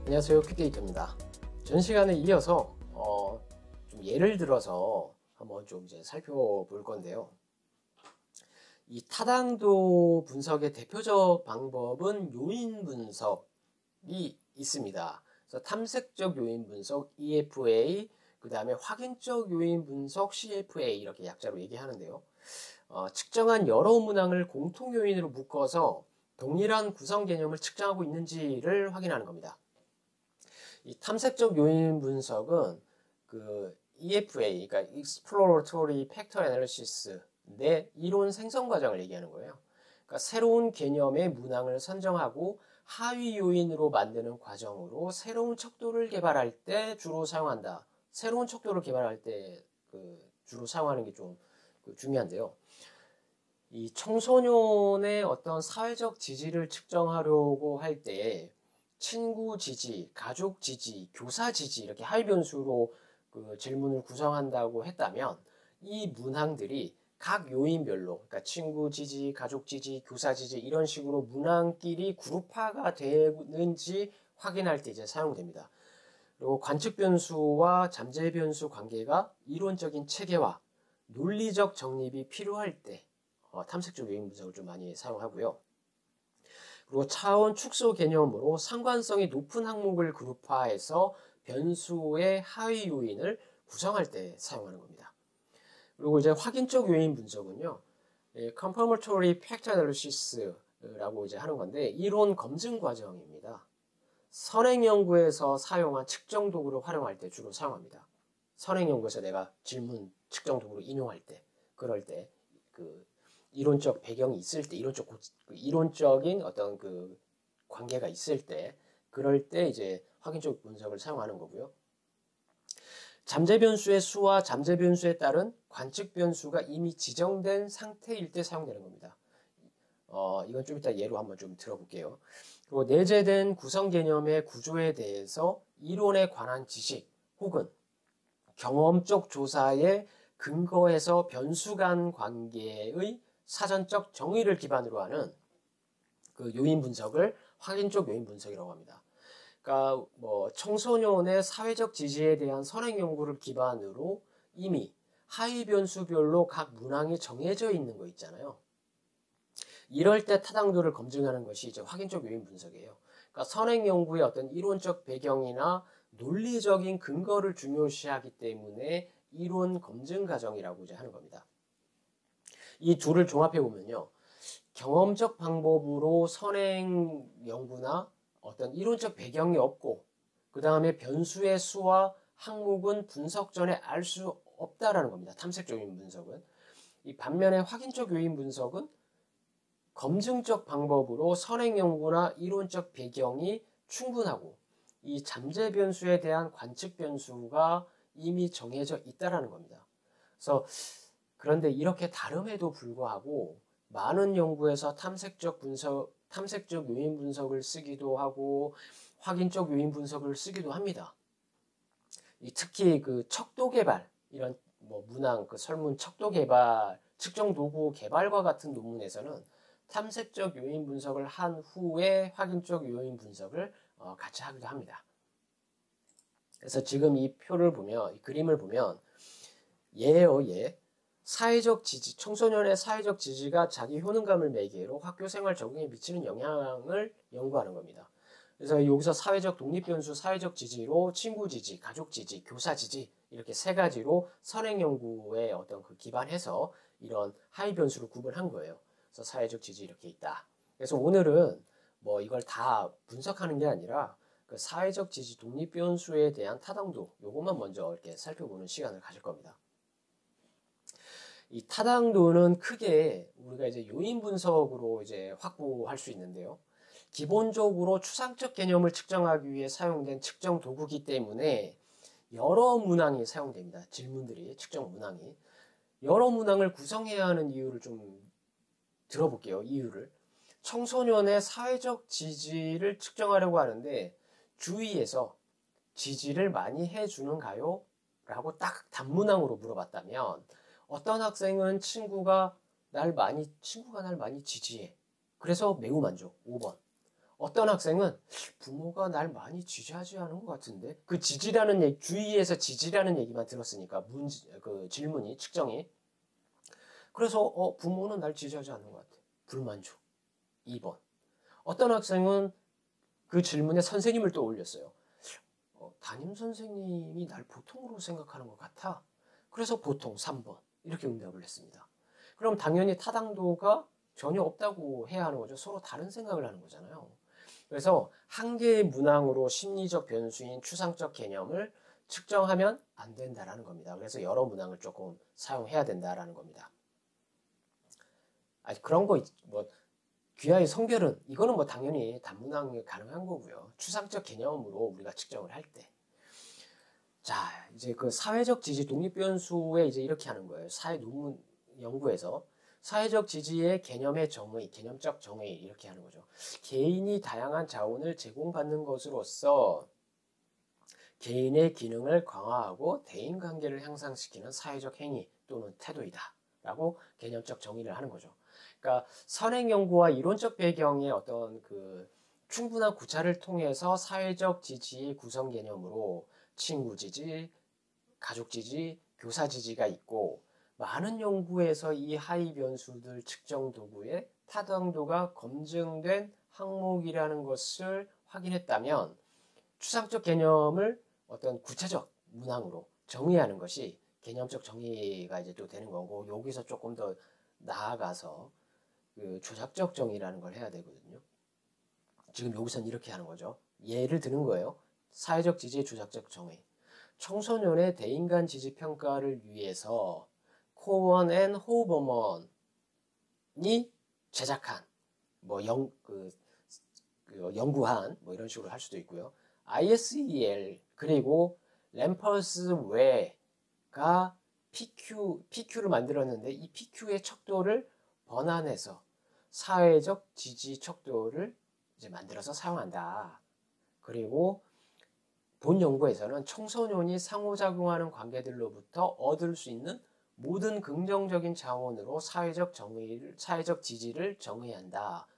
안녕하세요, 퀵데이터입니다. 전 시간에 이어서 좀 예를 들어서 한번 좀 이제 살펴볼 건데요. 이 타당도 분석의 대표적 방법은 요인 분석이 있습니다. 그래서 탐색적 요인 분석 EFA, 그 다음에 확인적 요인 분석 CFA 이렇게 약자로 얘기하는데요. 측정한 여러 문항을 공통 요인으로 묶어서 동일한 구성 개념을 측정하고 있는지를 확인하는 겁니다. 이 탐색적 요인 분석은 그 EFA, 그러니까 Exploratory Factor Analysis의 이론 생성 과정을 얘기하는 거예요. 그러니까 새로운 개념의 문항을 선정하고 하위 요인으로 만드는 과정으로 새로운 척도를 개발할 때 주로 사용한다. 새로운 척도를 개발할 때 주로 사용하는 게 좀 중요한데요. 이 청소년의 어떤 사회적 지지를 측정하려고 할 때 친구 지지, 가족 지지, 교사 지지 이렇게 하위 변수로 질문을 구성한다고 했다면 이 문항들이 각 요인별로, 그러니까 친구 지지, 가족 지지, 교사 지지 이런 식으로 문항끼리 그룹화가 되는지 확인할 때 이제 사용됩니다. 그리고 관측 변수와 잠재 변수 관계가 이론적인 체계화, 논리적 정립이 필요할 때 탐색적 요인 분석을 좀 많이 사용하고요. 그리고 차원 축소 개념으로 상관성이 높은 항목을 그룹화해서 변수의 하위 요인을 구성할 때 사용하는 겁니다. 그리고 이제 확인적 요인 분석은요, confirmatory factor analysis라고 이제 하는 건데 이론 검증 과정입니다. 선행 연구에서 사용한 측정 도구를 활용할 때 주로 사용합니다. 선행 연구에서 내가 질문 측정 도구로 인용할 때, 그럴 때 이론적 배경이 있을 때, 이론적인 어떤 관계가 있을 때, 그럴 때 이제 확인적 분석을 사용하는 거고요. 잠재 변수의 수와 잠재 변수에 따른 관측 변수가 이미 지정된 상태일 때 사용되는 겁니다. 이건 좀 이따 예로 한번 좀 들어볼게요. 그리고 내재된 구성 개념의 구조에 대해서 이론에 관한 지식 혹은 경험적 조사에 근거해서 변수 간 관계의 사전적 정의를 기반으로 하는 요인 분석을 확인적 요인 분석이라고 합니다. 그러니까 청소년의 사회적 지지에 대한 선행 연구를 기반으로 이미 하위 변수별로 각 문항이 정해져 있는 거 있잖아요. 이럴 때 타당도를 검증하는 것이 이제 확인적 요인 분석이에요. 그러니까 선행 연구의 어떤 이론적 배경이나 논리적인 근거를 중요시하기 때문에 이론 검증 과정이라고 이제 하는 겁니다. 이 둘을 종합해 보면요. 경험적 방법으로 선행 연구나 어떤 이론적 배경이 없고 그 다음에 변수의 수와 항목은 분석 전에 알 수 없다라는 겁니다. 탐색적 요인 분석은. 이 반면에 확인적 요인 분석은 검증적 방법으로 선행 연구나 이론적 배경이 충분하고 이 잠재 변수에 대한 관측 변수가 이미 정해져 있다라는 겁니다. 그런데 이렇게 다름에도 불구하고 많은 연구에서 탐색적 요인 분석을 쓰기도 하고 확인적 요인 분석을 쓰기도 합니다. 특히 척도 개발, 이런 문항, 설문 척도 개발, 측정 도구 개발과 같은 논문에서는 탐색적 요인 분석을 한 후에 확인적 요인 분석을 같이 하기도 합니다. 그래서 지금 이 표를 보면, 이 그림을 보면 예예요, 예. 사회적 지지, 청소년의 사회적 지지가 자기 효능감을 매개로 학교 생활 적응에 미치는 영향을 연구하는 겁니다. 그래서 여기서 사회적 독립변수, 사회적 지지로 친구 지지, 가족 지지, 교사 지지 이렇게 세 가지로 선행 연구에 어떤 기반해서 이런 하위 변수를 구분한 거예요. 그래서 사회적 지지 이렇게 있다. 그래서 오늘은 이걸 다 분석하는 게 아니라 사회적 지지 독립변수에 대한 타당도 요것만 먼저 이렇게 살펴보는 시간을 가질 겁니다. 이 타당도는 크게 우리가 이제 요인 분석으로 이제 확보할 수 있는데요. 기본적으로 추상적 개념을 측정하기 위해 사용된 측정 도구이기 때문에 여러 문항이 사용됩니다. 질문들이, 측정 문항이. 여러 문항을 구성해야 하는 이유를 좀 들어볼게요. 이유를. 청소년의 사회적 지지를 측정하려고 하는데 주위에서 지지를 많이 해주는가요? 라고 딱 단문항으로 물어봤다면 어떤 학생은 친구가 날 많이 지지해. 그래서 매우 만족. 5번. 어떤 학생은 부모가 날 많이 지지하지 않은 것 같은데, 그 지지라는 얘기, 주위에서 지지라는 얘기만 들었으니까 그 질문이 측정이, 그래서 부모는 날 지지하지 않는 것 같아. 불만족. 2번. 어떤 학생은 그 질문에 선생님을 또 올렸어요. 담임 선생님이 날 보통으로 생각하는 것 같아. 그래서 보통 3번. 이렇게 응답을 했습니다. 그럼 당연히 타당도가 전혀 없다고 해야 하는 거죠. 서로 다른 생각을 하는 거잖아요. 그래서 한 개의 문항으로 심리적 변수인 추상적 개념을 측정하면 안 된다라는 겁니다. 그래서 여러 문항을 조금 사용해야 된다라는 겁니다. 그런 거 뭐 귀하의 성별은 이거는 뭐 당연히 단문항이 가능한 거고요. 추상적 개념으로 우리가 측정을 할 때. 자, 이제 그 사회적 지지 독립 변수에 이제 이렇게 하는 거예요. 사회 논문 연구에서 사회적 지지의 개념의 정의, 개념적 정의 이렇게 하는 거죠. 개인이 다양한 자원을 제공받는 것으로서 개인의 기능을 강화하고 대인 관계를 향상시키는 사회적 행위 또는 태도이다. 라고 개념적 정의를 하는 거죠. 그러니까 선행 연구와 이론적 배경의 어떤 그 충분한 구차를 통해서 사회적 지지의 구성 개념으로 친구 지지, 가족 지지, 교사 지지가 있고 많은 연구에서 이 하위 변수들 측정 도구의 타당도가 검증된 항목이라는 것을 확인했다면 추상적 개념을 어떤 구체적 문항으로 정의하는 것이 개념적 정의가 이제 또 되는 거고, 여기서 조금 더 나아가서 그 조작적 정의라는 걸 해야 되거든요. 지금 여기서는 이렇게 하는 거죠. 예를 드는 거예요. 사회적 지지의 조작적 정의. 청소년의 대인간 지지 평가를 위해서 코원 앤 호버먼이 제작한 연구한 뭐 이런 식으로 할 수도 있고요. ISEL 그리고 램퍼스 웨가 PQ를 만들었는데 이 PQ의 척도를 번안해서 사회적 지지 척도를 이제 만들어서 사용한다. 그리고 본 연구에서는 청소년이 상호작용하는 관계들로부터 얻을 수 있는 모든 긍정적인 자원으로 사회적 지지를 정의한다.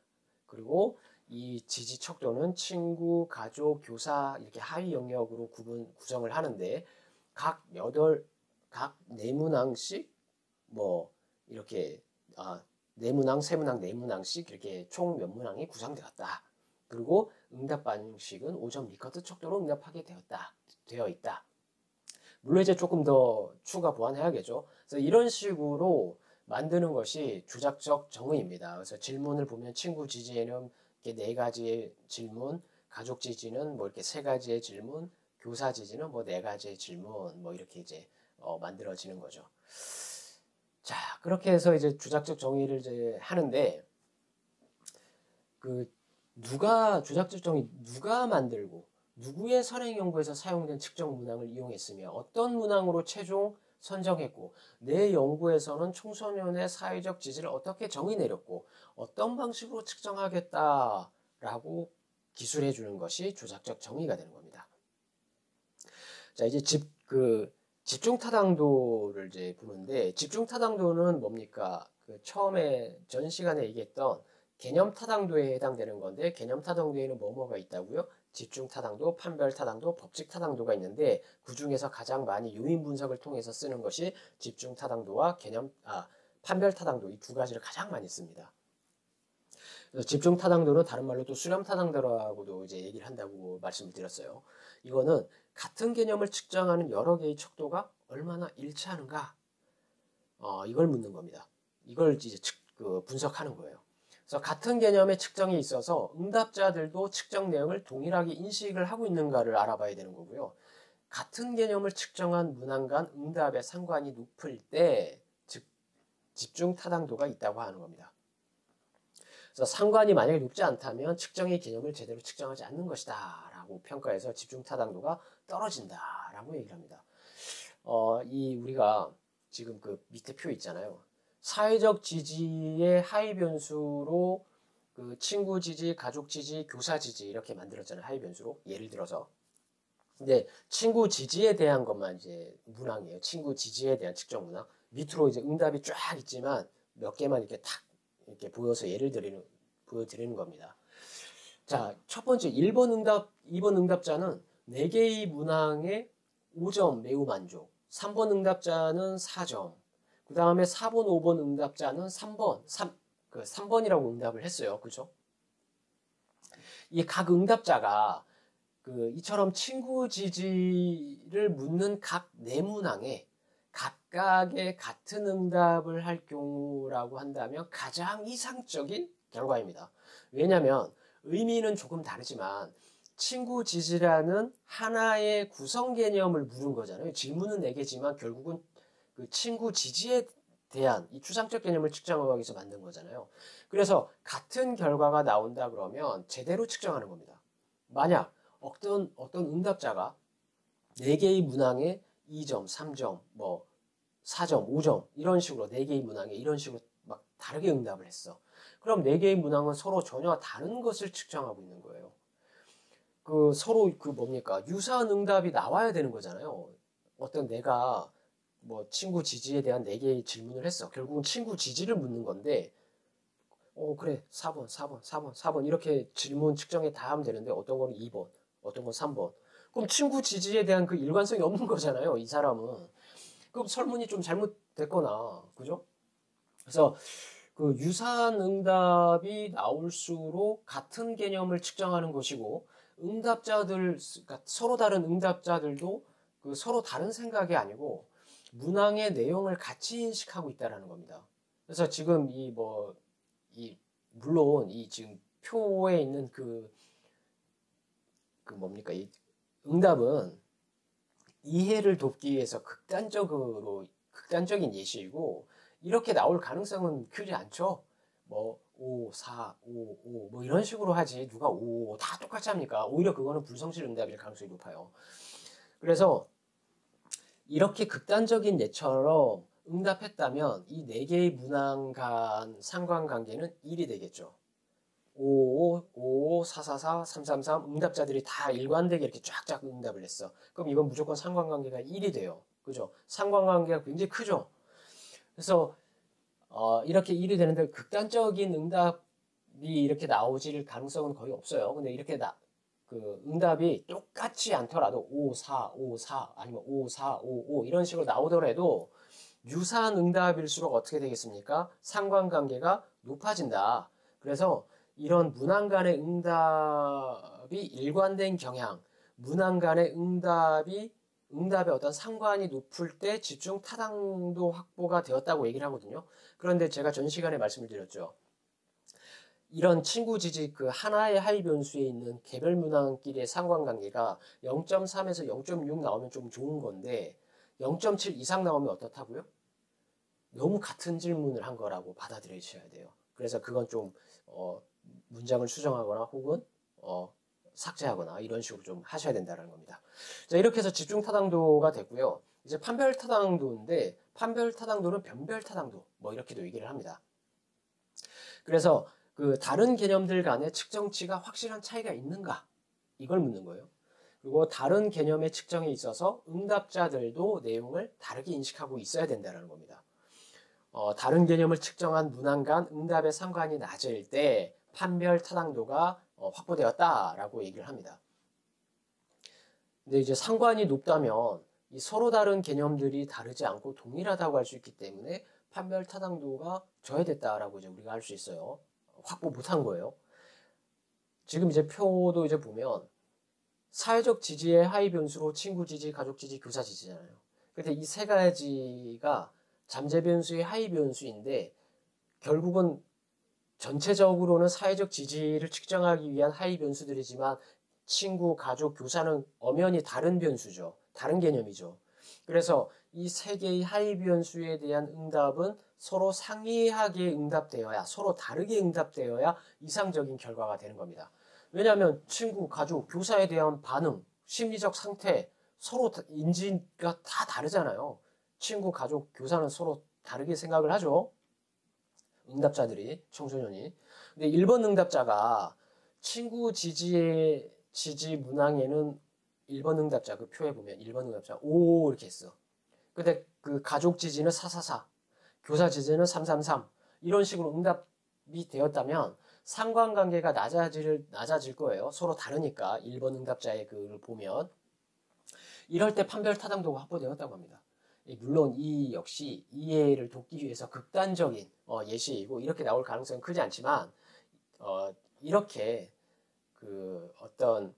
그리고 이 지지 척도는 친구, 가족, 교사 이렇게 하위 영역으로 구성을 하는데 각 4문항씩 뭐 이렇게 네문항, 세문항, 네문항씩 이렇게 총 몇 문항이 구성되었다. 그리고 응답 방식은 5점 리커트 척도로 응답하게 되어 있다. 물론 이제 조금 더 추가 보완해야겠죠. 그래서 이런 식으로 만드는 것이 조작적 정의입니다. 그래서 질문을 보면 친구 지지에는 이렇게 4가지의 질문, 가족 지지는 뭐 이렇게 3가지의 질문, 교사 지지는 뭐 4가지의 질문, 뭐 이렇게 이제 만들어지는 거죠. 자, 그렇게 해서 이제 조작적 정의를 이제 하는데 그 조작적 정의 누가 만들고 누구의 선행 연구에서 사용된 측정 문항을 이용했으며 어떤 문항으로 최종 선정했고 내 연구에서는 청소년의 사회적 지지를 어떻게 정의 내렸고 어떤 방식으로 측정하겠다라고 기술해 주는 것이 조작적 정의가 되는 겁니다. 자, 이제 집중 타당도를 이제 보는데 집중 타당도는 뭡니까? 그 처음에 전 시간에 얘기했던 개념 타당도에 해당되는 건데 개념 타당도에는 뭐가 있다고요? 집중 타당도, 판별 타당도, 법칙 타당도가 있는데 그 중에서 가장 많이 요인 분석을 통해서 쓰는 것이 집중 타당도와 판별 타당도 이 2가지를 가장 많이 씁니다. 그래서 집중 타당도는 다른 말로 또 수렴 타당도라고도 이제 얘기를 한다고 말씀을 드렸어요. 이거는 같은 개념을 측정하는 여러 개의 척도가 얼마나 일치하는가 이걸 묻는 겁니다. 이걸 이제 분석하는 거예요. 그래서 같은 개념의 측정이 있어서 응답자들도 측정 내용을 동일하게 인식을 하고 있는가를 알아봐야 되는 거고요. 같은 개념을 측정한 문항 간 응답의 상관이 높을 때 즉 집중 타당도가 있다고 하는 겁니다. 그래서 상관이 만약에 높지 않다면 측정의 개념을 제대로 측정하지 않는 것이다 라고 평가해서 집중 타당도가 떨어진다 라고 얘기를 합니다. 우리가 지금 그 밑에 표 있잖아요. 사회적 지지의 하위 변수로 그 친구 지지, 가족 지지, 교사 지지 이렇게 만들었잖아요. 하위 변수로. 예를 들어서. 근데 친구 지지에 대한 것만 이제 문항이에요. 친구 지지에 대한 측정 문항. 밑으로 이제 응답이 쫙 있지만 몇 개만 이렇게 탁 이렇게 보여서 보여드리는 겁니다. 자, 첫 번째 1번 응답, 2번 응답자는 4개의 문항에 5점 매우 만족. 3번 응답자는 4점. 그 다음에 4번, 5번 응답자는 3번이라고 응답을 했어요. 그죠? 이 각 응답자가 이처럼 친구 지지를 묻는 각 4문항에 각각의 같은 응답을 할 경우라고 한다면 가장 이상적인 결과입니다. 왜냐하면 의미는 조금 다르지만 친구 지지라는 하나의 구성 개념을 물은 거잖아요. 질문은 4개지만 결국은 그 친구 지지에 대한 이 추상적 개념을 측정하기 위해서 만든 거잖아요. 그래서 같은 결과가 나온다 그러면 제대로 측정하는 겁니다. 만약 어떤 응답자가 4개의 문항에 2점, 3점, 뭐 4점, 5점 이런 식으로 4개의 문항에 이런 식으로 막 다르게 응답을 했어. 그럼 4개의 문항은 서로 전혀 다른 것을 측정하고 있는 거예요. 서로 뭡니까? 유사한 응답이 나와야 되는 거잖아요. 어떤 내가 뭐 친구 지지에 대한 4개의 질문을 했어. 결국은 친구 지지를 묻는 건데 그래 4번 이렇게 질문 측정에 다 하면 되는데 어떤 거는 2번, 어떤 건 3번. 그럼 친구 지지에 대한 그 일관성이 없는 거잖아요. 이 사람은. 그럼 설문이 좀 잘못됐거나, 그죠? 그래서 유사한 응답이 나올수록 같은 개념을 측정하는 것이고, 그러니까 서로 다른 응답자들도 서로 다른 생각이 아니고, 문항의 내용을 같이 인식하고 있다는 겁니다. 그래서 지금 물론 지금 표에 있는 뭡니까? 이 응답은 이해를 돕기 위해서 극단적인 예시이고, 이렇게 나올 가능성은 크지 않죠. 5, 4, 5, 5, 뭐 이런 식으로 하지. 누가 5, 다 똑같이 합니까? 오히려 그거는 불성실 응답일 가능성이 높아요. 그래서 이렇게 극단적인 예처럼 응답했다면 이 4개의 문항 간 상관관계는 1이 되겠죠. 5, 5, 4, 4, 4, 3, 3, 3 응답자들이 다 일관되게 이렇게 쫙쫙 응답을 했어. 그럼 이건 무조건 상관관계가 1이 돼요. 그죠? 상관관계가 굉장히 크죠? 그래서 이렇게 1이 되는데 극단적인 응답이 이렇게 나오질 가능성은 거의 없어요. 근데 이렇게 응답이 똑같지 않더라도 5, 4, 5, 4 아니면 5, 4, 5, 5 이런 식으로 나오더라도 유사한 응답일수록 어떻게 되겠습니까? 상관관계가 높아진다. 그래서 이런 문항 간의 응답이 일관된 경향, 문항 간의 응답의 어떤 상관이 높을 때 집중 타당도 확보가 되었다고 얘기를 하거든요. 그런데 제가 전 시간에 말씀을 드렸죠. 이런 친구 지지 하나의 하위 변수에 있는 개별 문항끼리의 상관관계가 0.3에서 0.6 나오면 좀 좋은 건데 0.7 이상 나오면 어떻다고요? 너무 같은 질문을 한 거라고 받아들이셔야 돼요. 그래서 그건 좀 문장을 수정하거나 혹은 삭제하거나 이런 식으로 좀 하셔야 된다는 겁니다. 자, 이렇게 해서 집중 타당도가 됐고요. 이제 판별 타당도인데 판별 타당도는 변별 타당도 뭐 이렇게도 얘기를 합니다. 그래서 다른 개념들 간의 측정치가 확실한 차이가 있는가 이걸 묻는 거예요. 그리고 다른 개념의 측정에 있어서 응답자들도 내용을 다르게 인식하고 있어야 된다는 겁니다. 다른 개념을 측정한 문항 간 응답의 상관이 낮을 때 판별 타당도가 확보되었다라고 얘기를 합니다. 근데 이제 상관이 높다면 이 서로 다른 개념들이 다르지 않고 동일하다고 할 수 있기 때문에 판별 타당도가 저해됐다라고 이제 우리가 할 수 있어요. 확보 못한 거예요. 지금 이제 표도 이제 보면 사회적 지지의 하위 변수로 친구 지지, 가족 지지, 교사 지지잖아요. 근데 이 세 가지가 잠재 변수의 하위 변수인데 결국은 전체적으로는 사회적 지지를 측정하기 위한 하위 변수들이지만 친구, 가족, 교사는 엄연히 다른 변수죠. 다른 개념이죠. 그래서 이 세 개의 하위 변수에 대한 응답은 서로 상이하게 응답되어야, 서로 다르게 응답되어야 이상적인 결과가 되는 겁니다. 왜냐하면 친구, 가족, 교사에 대한 반응, 심리적 상태, 서로 인지가 다 다르잖아요. 친구, 가족, 교사는 서로 다르게 생각을 하죠. 응답자들이, 청소년이. 근데 1번 응답자가 친구 지지 문항에는 1번 응답자, 표에 보면 1번 응답자 5 이렇게 했어. 근데 가족 지지는 444, 교사 지지는 333 이런 식으로 응답이 되었다면 상관관계가 낮아질 거예요. 서로 다르니까 1번 응답자의 그를 보면 이럴 때 판별 타당도가 확보되었다고 합니다. 물론 이 역시 이해를 돕기 위해서 극단적인 예시이고 이렇게 나올 가능성은 크지 않지만 이렇게 그 어떤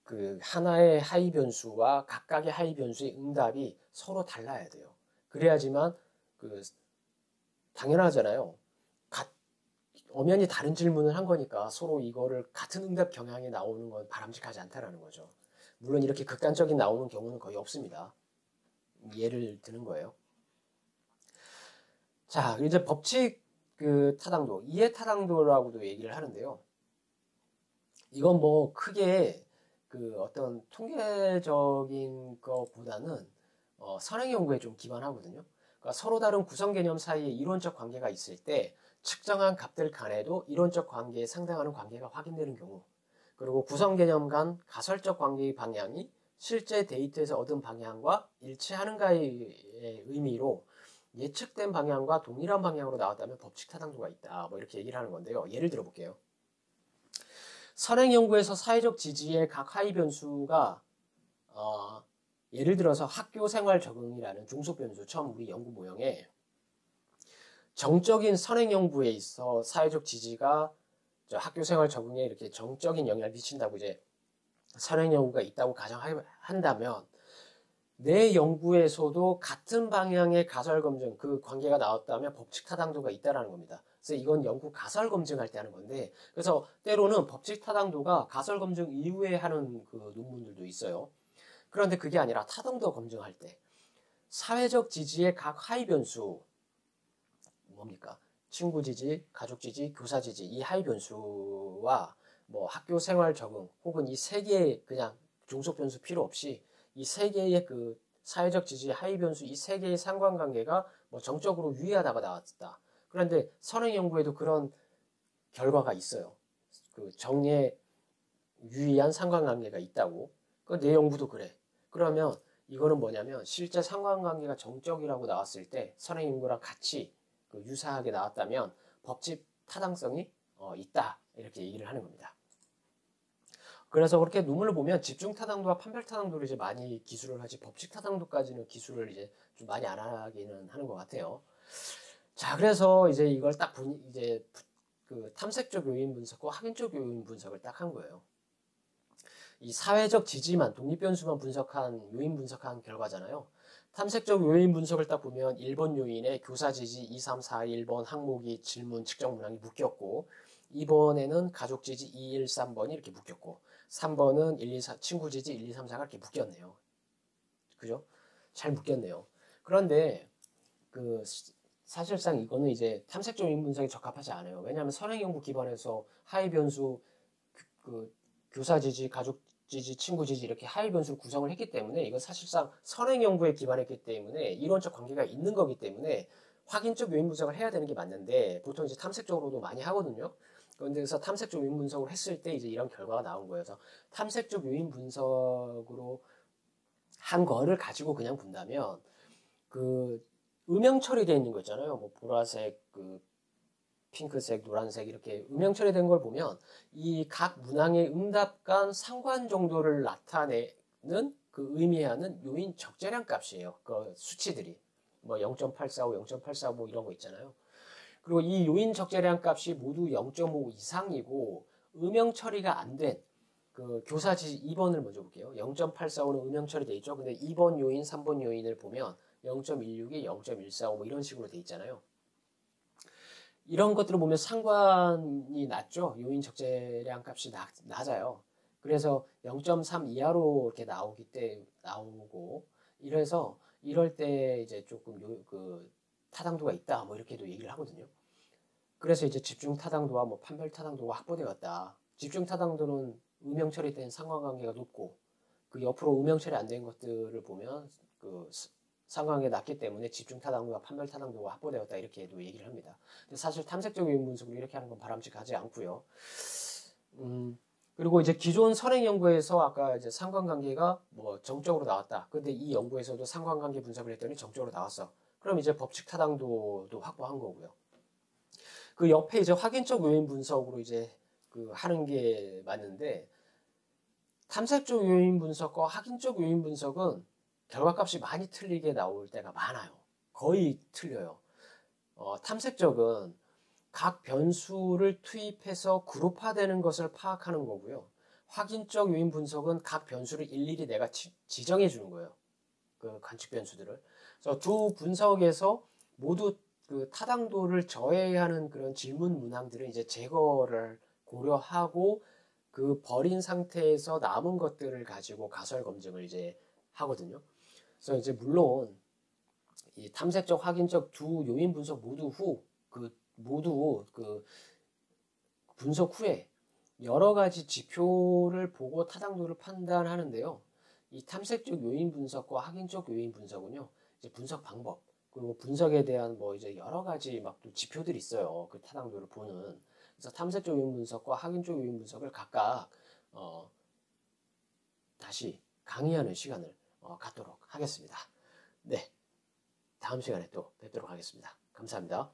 그 하나의 하위 변수와 각각의 하위 변수의 응답이 서로 달라야 돼요. 그래야지만 그 당연하잖아요. 엄연히 다른 질문을 한 거니까 서로 이거를 같은 응답 경향이 나오는 건 바람직하지 않다라는 거죠. 물론 이렇게 극단적인 나오는 경우는 거의 없습니다. 예를 드는 거예요. 자, 이제 법칙 그 타당도, 이해 타당도라고도 얘기를 하는데요. 이건 뭐 크게 그 어떤 통계적인 것보다는 선행 연구에 좀 기반하거든요. 그러니까 서로 다른 구성 개념 사이에 이론적 관계가 있을 때 측정한 값들 간에도 이론적 관계에 상당하는 관계가 확인되는 경우, 그리고 구성 개념 간 가설적 관계의 방향이 실제 데이터에서 얻은 방향과 일치하는가의 의미로 예측된 방향과 동일한 방향으로 나왔다면 법칙 타당도가 있다. 뭐 이렇게 얘기를 하는 건데요. 예를 들어 볼게요. 선행 연구에서 사회적 지지의 각 하위 변수가 예를 들어서 학교 생활 적응이라는 중속 변수, 처음 우리 연구 모형에 정적인 선행 연구에 있어 사회적 지지가 학교 생활 적응에 이렇게 정적인 영향을 미친다고 이제 선행 연구가 있다고 가정한다면 내 연구에서도 같은 방향의 가설 검증, 그 관계가 나왔다면 법칙 타당도가 있다라는 겁니다. 그래서 이건 연구 가설 검증할 때 하는 건데, 그래서 때로는 법칙 타당도가 가설 검증 이후에 하는 그 논문들도 있어요. 그런데 그게 아니라 타당도 검증할 때 사회적 지지의 각 하위 변수, 뭡니까? 친구 지지, 가족 지지, 교사 지지, 이 하위 변수와 뭐 학교 생활 적응 혹은 이 세 개의 그냥 중속 변수 필요 없이 이 세 개의 그 사회적 지지 하위 변수 이 세 개의 상관관계가 뭐 정적으로 유의하다가 나왔다. 그런데 선행 연구에도 그런 결과가 있어요. 그 정에 유의한 상관관계가 있다고. 그 내 연구도 그래. 그러면 이거는 뭐냐면 실제 상관관계가 정적이라고 나왔을 때 선행 연구랑 같이 그 유사하게 나왔다면 법칙 타당성이 있다. 이렇게 얘기를 하는 겁니다. 그래서 그렇게 논문을 보면 집중 타당도와 판별 타당도를 이제 많이 기술을 하지 법칙 타당도까지는 기술을 이제 좀 많이 안 하기는 하는 것 같아요. 자, 그래서 이제 이걸 딱 이제 그 탐색적 요인 분석과 확인적 요인 분석을 딱 한 거예요. 이 사회적 지지만 독립 변수만 분석한 요인 분석한 결과잖아요. 탐색적 요인 분석을 딱 보면 1번 요인에 교사 지지 2, 3, 4, 1번 항목이 질문 측정 문항이 묶였고 2번에는 가족 지지 2, 1, 3번이 이렇게 묶였고 3번은 1, 2, 4 친구 지지 1, 2, 3, 4가 이렇게 묶였네요. 그죠? 잘 묶였네요. 그런데 그 사실상 이거는 이제 탐색적 요인 분석에 적합하지 않아요. 왜냐하면 선행 연구 기반에서 하위 변수 그 교사 지지, 가족 지지, 친구 지지 이렇게 하위 변수를 구성을 했기 때문에 이건 사실상 선행 연구에 기반했기 때문에 이론적 관계가 있는 거기 때문에 확인적 요인 분석을 해야 되는 게 맞는데 보통 이제 탐색적으로도 많이 하거든요. 그런데서 탐색적 요인 분석을 했을 때 이제 이런 결과가 나온 거예요. 그래서 탐색적 요인 분석으로 한 거를 가지고 그냥 본다면 그 음영 처리되어 있는 거 있잖아요. 뭐 보라색, 그 핑크색, 노란색 이렇게 음영 처리된 걸 보면 이 각 문항의 응답 간 상관 정도를 나타내는 그 의미하는 요인 적재량 값이에요. 그 수치들이 뭐 0.845, 0.845 이런 거 있잖아요. 그리고 이 요인 적재량 값이 모두 0.5 이상이고 음영 처리가 안 된 그 교사지 2번을 먼저 볼게요. 0.845는 음영 처리돼 있죠. 근데 2번 요인, 3번 요인을 보면 0.16이 0.145 뭐 이런 식으로 돼 있잖아요. 이런 것들을 보면 상관이 낮죠. 요인 적재량 값이 낮아요. 그래서 0.3 이하로 이렇게 나오고 이래서 이럴 때 이제 조금 그 타당도가 있다 뭐 이렇게도 얘기를 하거든요. 그래서 이제 집중 타당도와 뭐 판별 타당도가 확보되었다. 집중 타당도는 음영 처리된 상관관계가 높고 그 옆으로 음영 처리 안 된 것들을 보면 그 상관관계가 낮기 때문에 집중 타당도와 판별 타당도가 확보되었다 이렇게도 얘기를 합니다. 근데 사실 탐색적 요인 분석으로 이렇게 하는 건 바람직하지 않고요. 그리고 이제 기존 선행 연구에서 아까 이제 상관관계가 뭐 정적으로 나왔다. 근데 이 연구에서도 상관관계 분석을 했더니 정적으로 나왔어. 그럼 이제 법칙 타당도도 확보한 거고요. 그 옆에 이제 확인적 요인 분석으로 이제 그 하는 게 맞는데, 탐색적 요인 분석과 확인적 요인 분석은 결과값이 많이 틀리게 나올 때가 많아요. 거의 틀려요. 탐색적은 각 변수를 투입해서 그룹화되는 것을 파악하는 거고요. 확인적 요인 분석은 각 변수를 일일이 내가 지정해 주는 거예요. 그 관측 변수들을. 그래서 두 분석에서 모두 그 타당도를 저해하는 그런 질문 문항들은 이제 제거를 고려하고 그 버린 상태에서 남은 것들을 가지고 가설 검증을 이제 하거든요. 그래서 이제 물론 이 탐색적, 확인적 두 요인 분석 모두 그 분석 후에 여러 가지 지표를 보고 타당도를 판단하는데요. 이 탐색적 요인 분석과 확인적 요인 분석은요, 이제 분석 방법, 그리고 분석에 대한 뭐 이제 여러 가지 막 또 지표들이 있어요. 그 타당도를 보는. 그래서 탐색적 요인 분석과 확인적 요인 분석을 각각 다시 강의하는 시간을 갖도록 하겠습니다. 네, 다음 시간에 또 뵙도록 하겠습니다. 감사합니다.